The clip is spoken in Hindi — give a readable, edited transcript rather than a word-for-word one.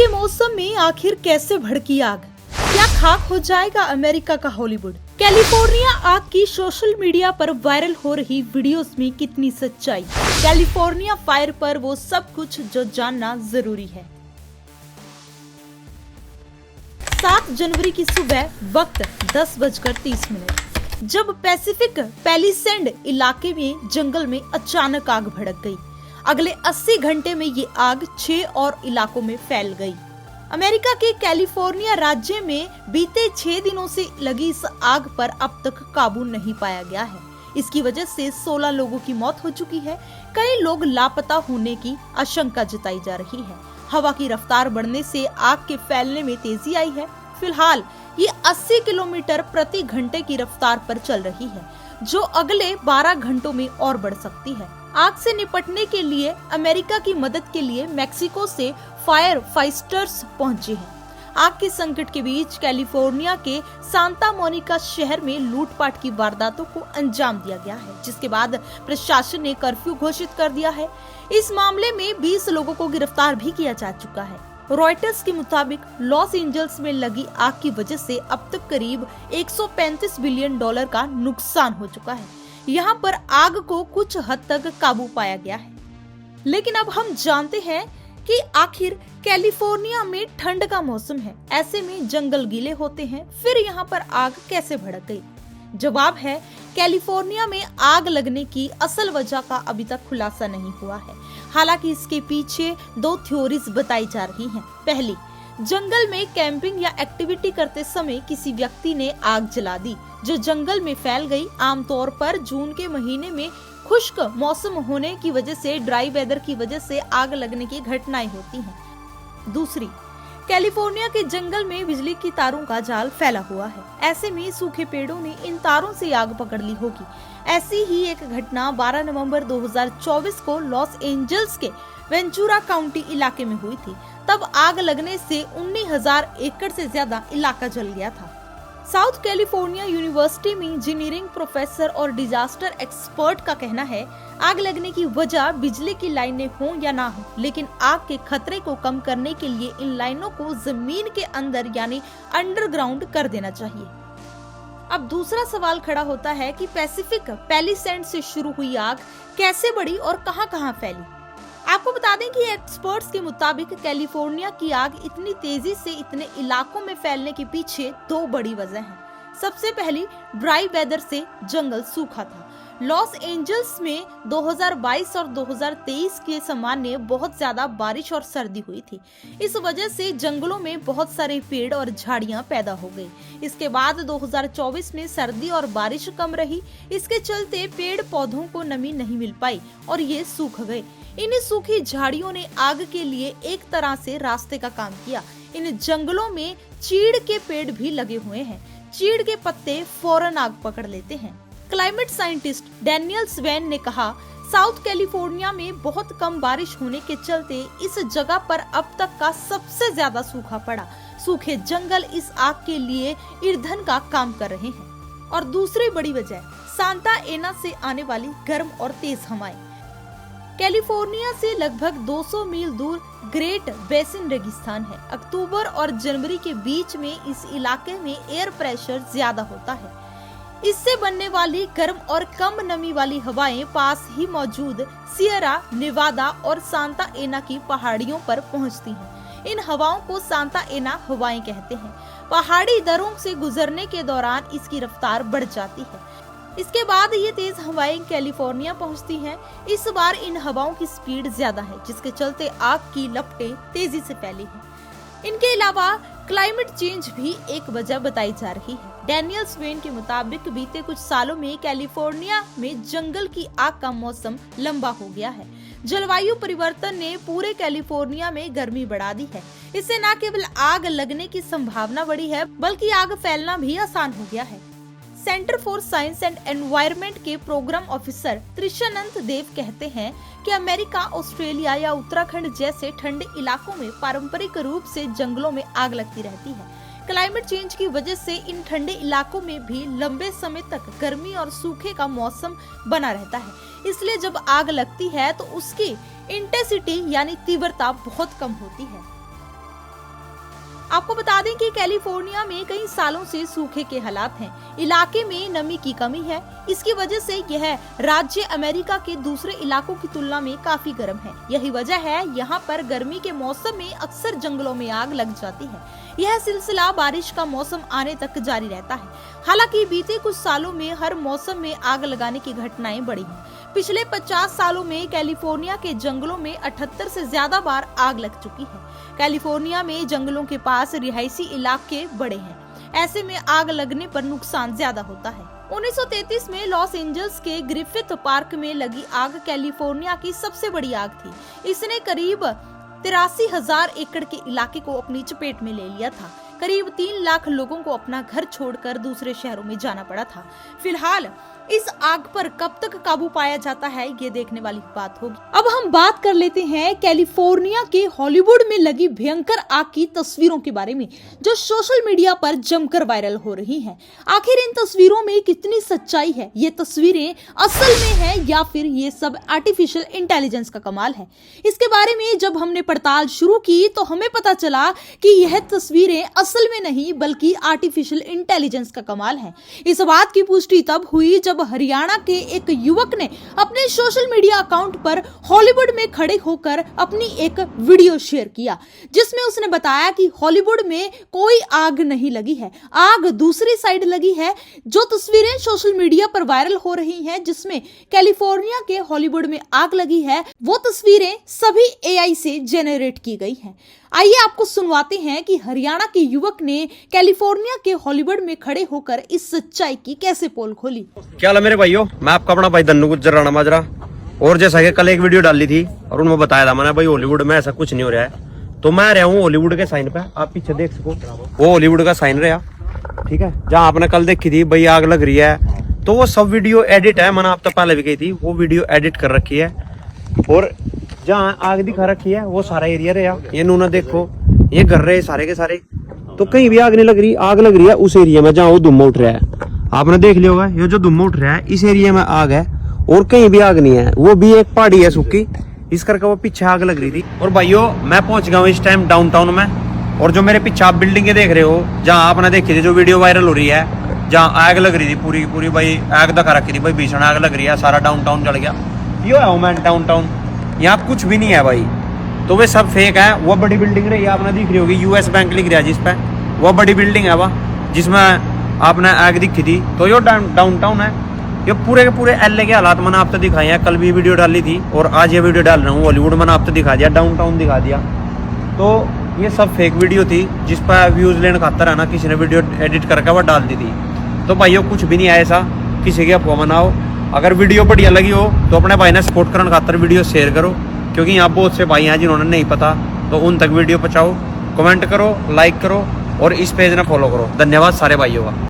के मौसम में आखिर कैसे भड़की आग? क्या खाक हो जाएगा अमेरिका का हॉलीवुड? कैलिफोर्निया आग की सोशल मीडिया पर वायरल हो रही वीडियोस में कितनी सच्चाई? कैलिफोर्निया फायर पर वो सब कुछ जो जानना जरूरी है। 7 जनवरी की सुबह वक्त 10:30 जब पैसिफिक पैलिसेड इलाके में जंगल में अचानक आग भड़क गई। अगले 80 घंटे में ये आग 6 और इलाकों में फैल गई। अमेरिका के कैलिफोर्निया राज्य में बीते 6 दिनों से लगी इस आग पर अब तक काबू नहीं पाया गया है। इसकी वजह से 16 लोगों की मौत हो चुकी है। कई लोग लापता होने की आशंका जताई जा रही है। हवा की रफ्तार बढ़ने से आग के फैलने में तेजी आई है। फिलहाल ये 80 किलोमीटर प्रति घंटे की रफ्तार पर चल रही है, जो अगले 12 घंटों में और बढ़ सकती है। आग से निपटने के लिए अमेरिका की मदद के लिए मेक्सिको से फायर फाइटर्स पहुंचे हैं। आग के संकट के बीच कैलिफोर्निया के सांता मोनिका शहर में लूटपाट की वारदातों को अंजाम दिया गया है, जिसके बाद प्रशासन ने कर्फ्यू घोषित कर दिया है। इस मामले में 20 लोगों को गिरफ्तार भी किया जा चुका है। रॉयटर्स के मुताबिक लॉस एंजल्स में लगी आग की वजह से अब तक करीब 135 बिलियन डॉलर का नुकसान हो चुका है। यहाँ पर आग को कुछ हद तक काबू पाया गया है। लेकिन अब हम जानते हैं कि आखिर कैलिफोर्निया में ठंड का मौसम है, ऐसे में जंगल गीले होते हैं, फिर यहाँ पर आग कैसे भड़क गई? जवाब है, कैलिफोर्निया में आग लगने की असल वजह का अभी तक खुलासा नहीं हुआ है। हालांकि इसके पीछे 2 थ्योरीज बताई जा रही हैं। पहली, जंगल में कैंपिंग या एक्टिविटी करते समय किसी व्यक्ति ने आग जला दी, जो जंगल में फैल गई। आमतौर पर जून के महीने में खुश्क मौसम होने की वजह से, ड्राई वेदर की वजह से आग लगने की घटनाएं होती हैं। दूसरी, कैलिफोर्निया के जंगल में बिजली की तारों का जाल फैला हुआ है। ऐसे में सूखे पेड़ों ने इन तारों से आग पकड़ ली होगी। ऐसी ही एक घटना 12 नवंबर 2024 को लॉस एंजल्स के वेंचुरा काउंटी इलाके में हुई थी। तब आग लगने से 19,000 एकड़ से ज्यादा इलाका जल गया था। साउथ कैलिफोर्निया यूनिवर्सिटी में इंजीनियरिंग प्रोफेसर और डिजास्टर एक्सपर्ट का कहना है, आग लगने की वजह बिजली की लाइनें हो या ना हो, लेकिन आग के खतरे को कम करने के लिए इन लाइनों को जमीन के अंदर यानी अंडरग्राउंड कर देना चाहिए। अब दूसरा सवाल खड़ा होता है कि पैसिफिक पैलिसेड से शुरू हुई आग कैसे बढ़ी और कहां-कहां फैली। आपको बता दें कि एक्सपर्ट्स के मुताबिक कैलिफोर्निया की आग इतनी तेजी से इतने इलाकों में फैलने के पीछे 2 बड़ी वजह हैं। सबसे पहली, ड्राई वेदर से जंगल सूखा था। लॉस एंजल्स में 2022 और 2023 के सामान्य बहुत ज्यादा बारिश और सर्दी हुई थी। इस वजह से जंगलों में बहुत सारे पेड़ और झाड़ियां पैदा हो गई। इसके बाद 2024 में सर्दी और बारिश कम रही। इसके चलते पेड़ पौधों को नमी नहीं मिल पाई और ये सूख गए। इन सूखी झाड़ियों ने आग के लिए एक तरह से रास्ते का काम किया। इन जंगलों में चीड़ के पेड़ भी लगे हुए हैं। चीड़ के पत्ते फौरन आग पकड़ लेते हैं। क्लाइमेट साइंटिस्ट डैनियल स्वेन ने कहा, साउथ कैलिफोर्निया में बहुत कम बारिश होने के चलते इस जगह पर अब तक का सबसे ज्यादा सूखा पड़ा। सूखे जंगल इस आग के लिए ईंधन का काम कर रहे हैं। और दूसरी बड़ी वजह, सांता एना से आने वाली गर्म और तेज हवाएं। कैलिफोर्निया से लगभग 200 मील दूर ग्रेट बेसिन रेगिस्तान है। अक्टूबर और जनवरी के बीच में इस इलाके में एयर प्रेशर ज्यादा होता है। इससे बनने वाली गर्म और कम नमी वाली हवाएं पास ही मौजूद सियरा नेवादा और सांता एना की पहाड़ियों पर पहुंचती हैं। इन हवाओं को सांता एना हवाएं कहते हैं। पहाड़ी दरों से गुजरने के दौरान इसकी रफ्तार बढ़ जाती है। इसके बाद ये तेज हवाएं कैलिफोर्निया पहुंचती हैं। इस बार इन हवाओं की स्पीड ज्यादा है, जिसके चलते आग की लपटें तेजी से फैली हैं। इनके अलावा क्लाइमेट चेंज भी एक वजह बताई जा रही है। डैनियल स्वेन के मुताबिक बीते कुछ सालों में कैलिफोर्निया में जंगल की आग का मौसम लंबा हो गया है। जलवायु परिवर्तन ने पूरे कैलिफोर्निया में गर्मी बढ़ा दी है। इससे न केवल आग लगने की संभावना बढ़ी है, बल्कि आग फैलना भी आसान हो गया है। Centre for science and environment के प्रोग्राम ऑफिसर त्रिशानंत देव कहते हैं कि अमेरिका, ऑस्ट्रेलिया या उत्तराखंड जैसे ठंडे इलाकों में पारंपरिक रूप से जंगलों में आग लगती रहती है। क्लाइमेट चेंज की वजह से इन ठंडे इलाकों में भी लंबे समय तक गर्मी और सूखे का मौसम बना रहता है। इसलिए जब आग लगती है तो उसकी इंटेंसिटी यानी तीव्रता बहुत कम होती है। आपको बता दें कि कैलिफोर्निया में कई सालों से सूखे के हालात हैं। इलाके में नमी की कमी है। इसकी वजह से यह राज्य अमेरिका के दूसरे इलाकों की तुलना में काफी गर्म है। यही वजह है यहाँ पर गर्मी के मौसम में अक्सर जंगलों में आग लग जाती है। यह सिलसिला बारिश का मौसम आने तक जारी रहता है। हालांकि बीते कुछ सालों में हर मौसम में आग लगाने की घटनाएं बढ़ी हैं। पिछले 50 सालों में कैलिफोर्निया के जंगलों में 78 से ज्यादा बार आग लग चुकी है। कैलिफोर्निया में जंगलों के पास रिहायशी इलाके बड़े हैं। ऐसे में आग लगने पर नुकसान ज्यादा होता है। 1933 में लॉस एंजल्स के ग्रिफिथ पार्क में लगी आग कैलिफोर्निया की सबसे बड़ी आग थी। इसने करीब 83,000 एकड़ के इलाके को अपनी चपेट में ले लिया था। करीब 3 लाख लोगों को अपना घर छोड़कर दूसरे शहरों में जाना पड़ा था। फिलहाल इस आग पर कब तक काबू पाया जाता है, ये देखने वाली बात होगी। अब हम बात कर लेते हैं कैलिफोर्निया के हॉलीवुड में लगी भयंकर आग की तस्वीरों के बारे में, जो सोशल मीडिया पर जमकर वायरल हो रही हैं। आखिर इन तस्वीरों में कितनी सच्चाई है? ये तस्वीरें असल में है या फिर ये सब आर्टिफिशियल इंटेलिजेंस का कमाल है? इसके बारे में जब हमने पड़ताल शुरू की तो हमें पता चला कि यह तस्वीरें असल में नहीं बल्कि आर्टिफिशियल इंटेलिजेंस का कमाल है। इस बात की पुष्टि तब हुई जब हरियाणा के एक युवक ने अपने सोशल मीडिया अकाउंट पर हॉलीवुड में खड़े होकर अपनी एक वीडियो शेयर किया, जिसमें उसने बताया कि हॉलीवुड में कोई आग नहीं लगी है, आग दूसरी साइड लगी है। जो तस्वीरें सोशल मीडिया पर वायरल हो रही हैं, जिसमें कैलिफोर्निया के हॉलीवुड में आग लगी है, वो तस्वीरें सभी एआई से जेनरेट की गई हैं। आइए आपको सुनवाते हैं कि हरियाणा के युवक ने कैलिफोर्निया के हॉलीवुड में खड़े होकर इस सच्चाई की कैसे पोल खोली। क्या हाल है मेरे भाइयों, मैं आपका अपना भाई धन्नू गुज्जर राणा माजरा। और जैसा कि कल एक वीडियो डाली थी और उनमें बताया था मैंने भाई हॉलीवुड में ऐसा कुछ नहीं हो रहा है। तो मैं रहा हूँ हॉलीवुड के साइन पे, आप पीछे देख सको वो हॉलीवुड का साइन रहा, ठीक है। जहाँ आपने कल देखी थी भाई आग लग रही है, तो वो सब वीडियो एडिट है। मैंने आप तो पहले भी कही थी, वो वीडियो एडिट कर रखी है। और जहाँ आग दिखा रखी है वो सारा एरिया रहा, ये नूना देखो, ये घर रहे सारे के सारे। तो कहीं भी आग नहीं लग रही, आग लग रही है उस एरिया में जहाँ वो धुआं उठ रहा है। आपने देख लिया होगा, ये जो धुआं उठ रहा है इस एरिया में आग है और कहीं भी आग नहीं है। वो भी एक पहाड़ी है सूखी, इस करके वो पीछे आग लग रही थी। और भाइयों मैं पहुंच गया हूँ इस टाइम डाउनटाउन में। और जो मेरे पीछे आप बिल्डिंगे देख रहे हो, जहाँ आपने देखी थी जो वीडियो वायरल हो रही है, जहाँ आग लग रही थी पूरी पूरी भाई, आग दिखा रखी थी भाई, भीषण आग लग रही है, सारा डाउनटाउन जल गया। ये है मैं डाउनटाउन, यहाँ कुछ भी नहीं है भाई। तो वे सब फेक है। वो बड़ी बिल्डिंग रही है आपने दिख रही होगी, यूएस बैंक लिख रहा है जिस पे, वो बड़ी बिल्डिंग है वह जिसमें आपने आग दिखी थी। तो ये डाउनटाउन है। ये पूरे के पूरे एलए के हालात मैंने आपको दिखाए हैं। कल भी वीडियो डाली थी और आज ये वीडियो डाल रहा हूँ। हॉलीवुड मैंने आपको दिखा दिया, डाउनटाउन दिखा दिया। तो ये सब फेक वीडियो थी जिस पर व्यूज लेने खातर है ना, किसी ने वीडियो एडिट करके वह डाल दी थी। तो भाइयों कुछ भी नहीं है ऐसा, किसी की अफवाह मनाओ। अगर वीडियो बढ़िया लगी हो तो अपने भाई ने सपोर्ट करने खातर वीडियो शेयर करो, क्योंकि यहाँ बहुत से भाई हैं जिन्होंने नहीं पता, तो उन तक वीडियो पहुँचाओ। कमेंट करो, लाइक करो और इस पेज ने फॉलो करो। धन्यवाद सारे भाइयों का।